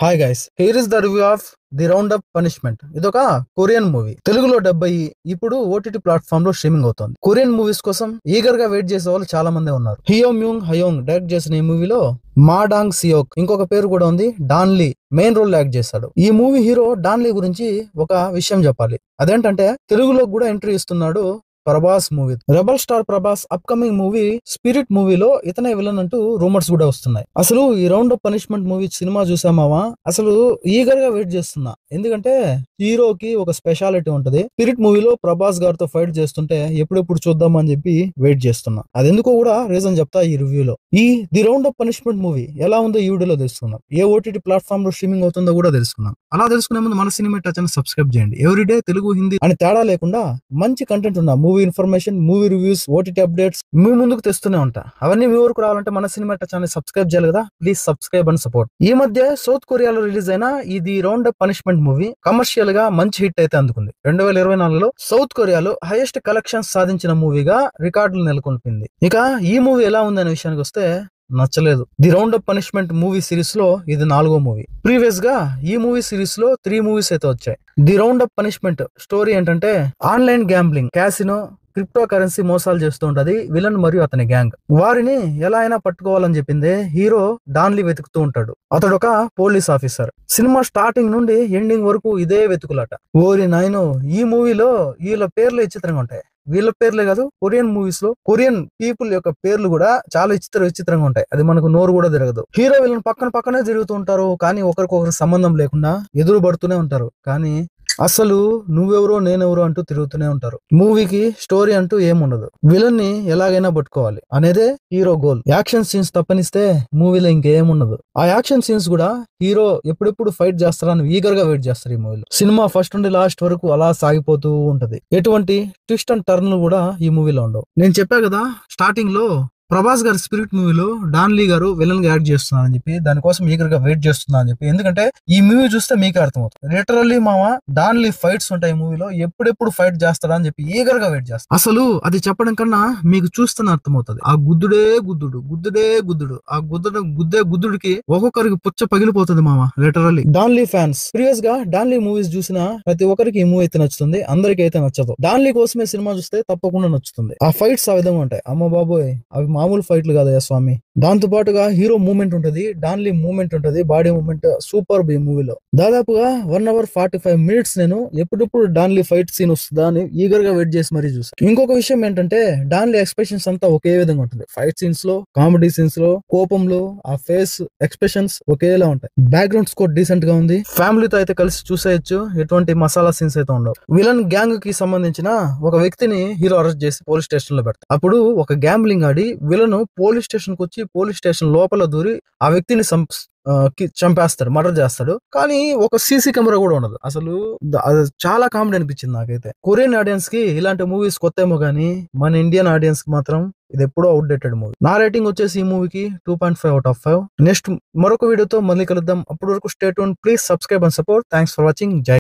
Hi guys, here is the review of the round of punishment. ఇదొక Korean movie. తెలుగులో 70 ఇప్పుడు OTT platform లో streaming అవుతుంది. Korean movies కోసం ఈగర్ గా వెయిట్ చేసే వాళ్ళు చాలా మంది ఉన్నారు. హియో మ్యూంగ్ హయోంగ్ డైరెక్ట్ చేసిన ఈ మూవీలో మా డాంగ్ సియోక్ ఇంకొక పేరు కూడా ఉంది, Don Lee main role act చేశాడు. ఈ మూవీ హీరో డాన్ లీ గురించి ఒక విషయం చెప్పాలి. అదేంటంటే తెలుగులో కూడా ఎంట్రీ ఇస్తున్నాడు Prabhas movie. Rebel star Prabhas upcoming movie spirit మూవీలో ఇతనే విలన్ అంటూ రూమర్స్ కూడా వస్తున్నాయి. అసలు ఈ round of punishment movie cinema చూసామావా, అసలు ఈగర్ గా వెయిట్ చేస్తున్నా. ఎందుకంటే హీరోకి ఒక స్పెషాలిటీ ఉంటది. స్పిరిట్ మూవీలో ప్రభాస్ గారితో ఫైట్ చేస్తుంటే ఎప్పుడెప్పుడు చూద్దాం అని చెప్పి వెయిట్ చేస్తున్నా. అదెందుకో కూడా రీజన్ చెప్తా ఈ రివ్యూలో. ఈ the round of punishment movie ఎలా ఉందో ఈ వీడియోలో తెలుసుకుందాం. ఏ ఓటీటీ ప్లాట్ఫామ్ లో స్ట్రీమింగ్ అవుతుందో కూడా తెలుసుకుందాం. అలా తెలుసుకునే ముందు మన సినిమా టచ్ అని సబ్స్క్రైబ్ చేయండి. ఎవ్రీడే తెలుగు హిందీ అని తేడా లేకుండా మంచి కంటెంట్ ఉన్న movie information, movie reviews, OTT updates మీ ముందుకు తెస్తూనే ఉంటా. అవన్నీ మీ వరకు రావాలంటే మన సినిమా టచ్ అని సబ్స్క్రైబ్ చేయాలి కదా. Please subscribe and support. ఈ మధ్య సౌత్ కొరియాలో రిలీజ్ అయిన ఇది round of punishment movie commercial గా మంచి హిట్ అయితే అందుకుంది. 2024లో సౌత్ కొరియాలో హైయెస్ట్ కలెక్షన్స్ సాధించిన మూవీగా రికార్డులు నెలకొల్పింది. ఇక ఈ మూవీ ఎలా ఉందనే విషయానికి వస్తే నచ్చలేదు. The round of punishment movie series లో ఇది 4వ మూవీ. ప్రీవియస్ గా ఈ మూవీ సిరీస్ లో 3 మూవీస్ అయితే వచ్చాయి. The round of punishment story ఏంటంటే online gambling, casino, crypto currency మోసాలు చేస్తూ ఉంటది విలన్ మరియు అతని గ్యాంగ్. వారిని ఎలా అయినా పట్టుకోవాలని చెప్పింది హీరో డాన్లీ వెతుకుతూ ఉంటాడు. అతడు ఒక పోలీస్ ఆఫీసర్. సినిమా స్టార్టింగ్ నుండి ఎండింగ్ వరకు ఇదే వెతుకులాట. ఓరి నాయనో, ఈ మూవీలో వీళ్ళ పేర్లు విచిత్రంగా ఉంటాయి. వీళ్ళ పేర్లే కాదు, కొరియన్ మూవీస్ లో కొరియన్ పీపుల్ యొక్క పేర్లు కూడా చాలా విచిత్రంగా ఉంటాయి. అది మనకు నోరు కూడా తిరగదు. హీరో వీళ్ళని పక్కనే తిరుగుతూ ఉంటారు, కానీ ఒకరికొకరు సంబంధం లేకుండా ఎదురు పడుతూనే ఉంటారు. కానీ అసలు నువ్వెవరో నేనెవరో అంటూ తిరుగుతూనే ఉంటారు. మూవీకి స్టోరీ అంటూ ఏముండదు. విలన్ ని ఎలాగైనా పట్టుకోవాలి అనేదే హీరో గోల్. యాక్షన్ సీన్స్ తప్పనిస్తే మూవీలో ఇంకేముండదు. ఆ యాక్షన్ సీన్స్ కూడా హీరో ఎప్పుడెప్పుడు ఫైట్ చేస్తారని ఈగర్ గా వెయిట్ చేస్తారు. ఈ మూవీలో సినిమా ఫస్ట్ నుండి లాస్ట్ వరకు అలా సాగిపోతూ ఉంటది. ఎటువంటి ట్విస్ట్ అండ్ టర్న్ కూడా ఈ మూవీలో ఉండవు. నేను చెప్పా కదా స్టార్టింగ్ లో ప్రభాస్ గారు స్పిరిట్ మూవీలో డాన్ లీ గారు విలన్ గా యాక్ట్ చేస్తున్నారని చెప్పి, దానికోసం ఈగర్ గా వెయిట్ చేస్తున్నా అని చెప్పి. ఎందుకంటే ఈ మూవీ చూస్తే మీకే అర్థమవుతుంది. లిటరల్లీ డాన్ లీ ఫైట్స్ ఉంటాయి ఈ మూవీలో. ఎప్పుడెప్పుడు ఫైట్ చేస్తాడా అని చెప్పి ఈగర్ గా వెయిట్ చేస్తాడు. అసలు అది చెప్పడం కన్నా మీకు చూస్తున్న అర్థమవుతుంది. ఆ గుద్దుడే గుద్దుడు, ఆ గుద్దుడికి ఒక్కొక్కరికి పుచ్చ పగిలిపోతుంది literally. Don Lee fans previous గా డాన్ లీ మూవీస్ చూసిన ప్రతి ఒక్కరికి ఈ మూవీ అయితే నచ్చుతుంది, అందరికి అయితే నచ్చదు. డాన్ లీ కోసమే సినిమా చూస్తే తప్పకుండా నచ్చుతుంది. ఆ ఫైట్స్ ఆ విధంగా ఉంటాయి. అమ్మ బాబోయ్, అవి మామూలు ఫైట్లు కాదయ్యా స్వామి. దాంతో పాటుగా హీరో మూమెంట్ ఉంటది, డాన్ లీ మూమెంట్ ఉంటది, బాడీ మూమెంట్ సూపర్ ఈ మూవీలో. దాదాపుగా 1 hour 45 minutes నేను ఎప్పుడెప్పుడు డాన్ లీ ఫైట్ సీన్ వస్తుందా అని ఈగర్ గా వెయిట్ చేసి మరీ చూసాను. ఇంకొక విషయం ఏంటంటే డాన్ లీ ఎక్స్ప్రెషన్స్ అంతా ఒకే విధంగా ఉంటుంది. ఫైట్ సీన్స్ లో, కామెడీ సీన్స్ లో, కోపంలో ఆ ఫేస్ ఎక్స్ప్రెషన్స్ ఒకేలా ఉంటాయి. బ్యాక్గ్రౌండ్ స్కోర్ డీసెంట్ గా ఉంది. ఫ్యామిలీతో అయితే కలిసి చూసేయచ్చు. ఎటువంటి మసాలా సీన్స్ అయితే ఉండవు. విలన్ గ్యాంగ్ కి సంబంధించిన ఒక వ్యక్తిని హీరో అరెస్ట్ చేసి పోలీస్ స్టేషన్ లో పెడతారు. అప్పుడు ఒక గ్యాంబ్లింగ్ ఆడి విలను పోలీస్ స్టేషన్ కు వచ్చి పోలీస్ స్టేషన్ లోపల దూరి ఆ వ్యక్తిని చంపేస్తాడు, మర్డర్ చేస్తాడు. కానీ ఒక సీసీ కెమెరా కూడా ఉండదు. అసలు అది చాలా కామెడీ అనిపించింది నాకైతే. కొరియన్ ఆడియన్స్ కి ఇలాంటి మూవీస్ కొత్త ఏమో గానీ మన ఇండియన్ ఆడియన్స్ కి మాత్రం ఇది ఎప్పుడో అవుట్డేటెడ్ మూవీ. నా రేటింగ్ వచ్చేసి ఈ మూవీకి 2.5 out of 5. నెక్స్ట్ మరొక వీడియోతో మళ్ళీ కలుద్దాం. అప్పటి వరకు stay tune. Please subscribe and support. Thanks for watching. జై